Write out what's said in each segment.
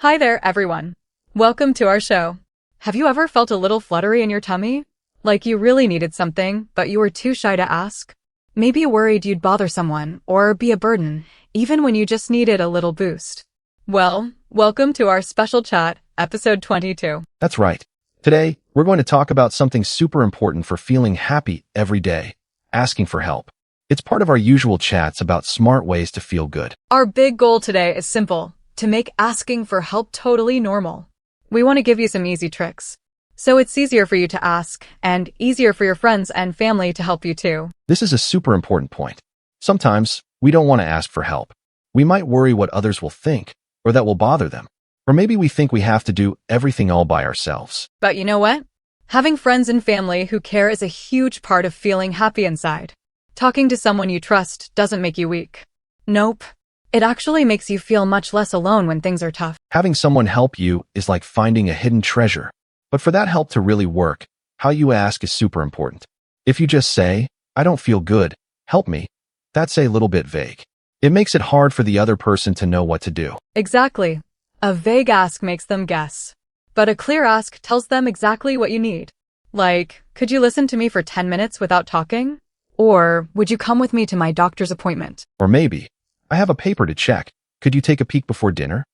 Hi there, everyone. Welcome to our show. Have you ever felt a little fluttery in your tummy? Like you really needed something, but you were too shy to ask? Maybe worried you'd bother someone or be a burden, even when you just needed a little boost. Well, welcome to our special chat, episode 22. That's right. Today, we're going to talk about something super important for feeling happy every day, asking for help. It's part of our usual chats about smart ways to feel good. Our big goal today is simple: to make asking for help totally normal. We want to give you some easy tricks, so it's easier for you to ask and easier for your friends and family to help you too. This is a super important point. Sometimes, we don't want to ask for help. We might worry what others will think, or that will bother them. Or maybe we think we have to do everything all by ourselves. But you know what? Having friends and family who care is a huge part of feeling happy inside. Talking to someone you trust doesn't make you weak. Nope. It actually makes you feel much less alone when things are tough. Having someone help you is like finding a hidden treasure. But for that help to really work, how you ask is super important. If you just say, "I don't feel good, help me," that's a little bit vague. It makes it hard for the other person to know what to do. Exactly. A vague ask makes them guess. But a clear ask tells them exactly what you need. Like, could you listen to me for 10 minutes without talking? Or, would you come with me to my doctor's appointment? Or maybe, "I have a paper to check. Could you take a peek before dinner?"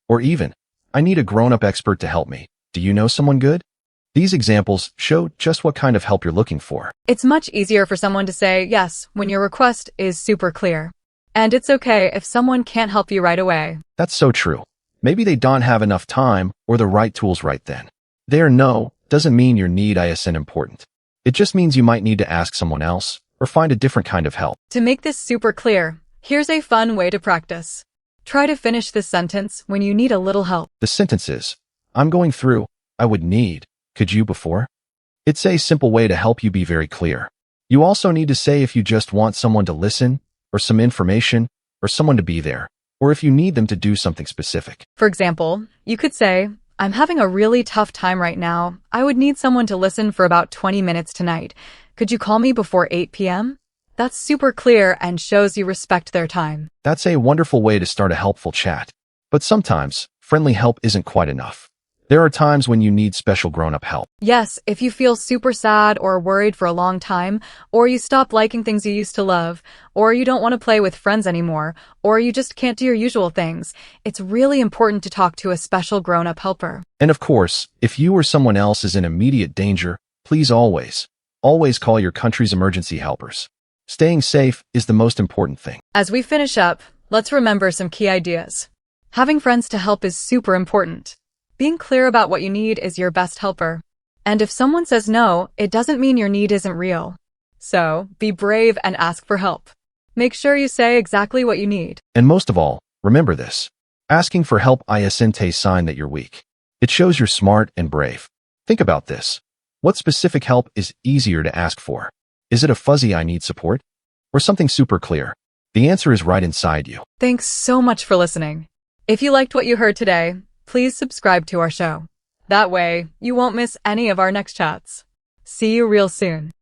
Or even, "I need a grown-up expert to help me. Do you know someone good?" These examples show just what kind of help you're looking for. It's much easier for someone to say yes when your request is super clear. And it's okay if someone can't help you right away. That's so true. Maybe they don't have enough time or the right tools right then. Their no doesn't mean your need isn't important. It just means you might need to ask someone else or find a different kind of help. To make this super clear, here's a fun way to practice. Try to finish this sentence when you need a little help. The sentence is, "I'm going through, I would need, could you before?" It's a simple way to help you be very clear. You also need to say if you just want someone to listen, or some information, or someone to be there, or if you need them to do something specific. For example, you could say, "I'm having a really tough time right now. I would need someone to listen for about 20 minutes tonight. Could you call me before 8 p.m.? That's super clear and shows you respect their time. That's a wonderful way to start a helpful chat. But sometimes, friendly help isn't quite enough. There are times when you need special grown-up help. Yes, if you feel super sad or worried for a long time, or you stop liking things you used to love, or you don't want to play with friends anymore, or you just can't do your usual things, it's really important to talk to a special grown-up helper. And of course, if you or someone else is in immediate danger, please always call your country's emergency helpers. Staying safe is the most important thing. As we finish up, let's remember some key ideas. Having friends to help is super important. Being clear about what you need is your best helper. And if someone says no, it doesn't mean your need isn't real. So, be brave and ask for help. Make sure you say exactly what you need. And most of all, remember this. Asking for help isn't a sign that you're weak. It shows you're smart and brave. Think about this. What specific help is easier to ask for? Is it a fuzzy "I need support"? Or something super clear? The answer is right inside you. Thanks so much for listening. If you liked what you heard today, please subscribe to our show. That way, you won't miss any of our next chats. See you real soon.